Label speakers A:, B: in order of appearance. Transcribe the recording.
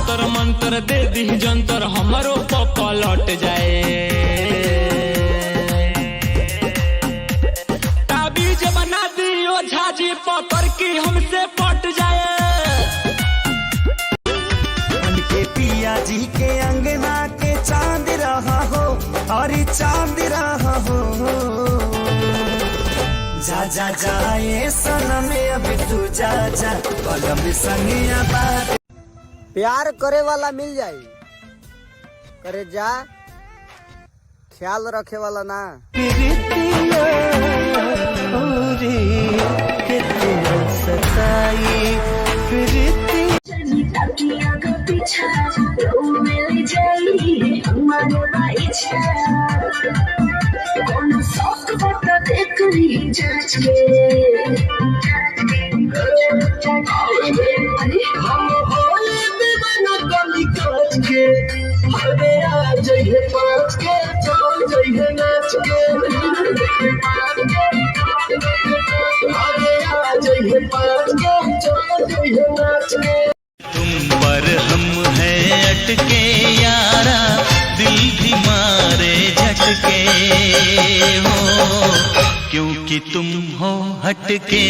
A: जंतर मंतर दे दी जंतर हमारो पापा लौट जाए। ताबीज बना दियो झाजी पकड़ की हमसे पट जाए।
B: उनके पिया जी के अंगना के चांद रहा हो और चांद रहा हो। जा जा जाए सनम अभी तू जा जा कलम संगिया बात।
C: प्यार करे वाला मिल जाई, करे जा ख्याल रखे वाला ना।
D: तुम पर हम हैं अटके यारा, दिल भी मारे झटके हो, क्योंकि तुम हो हटके।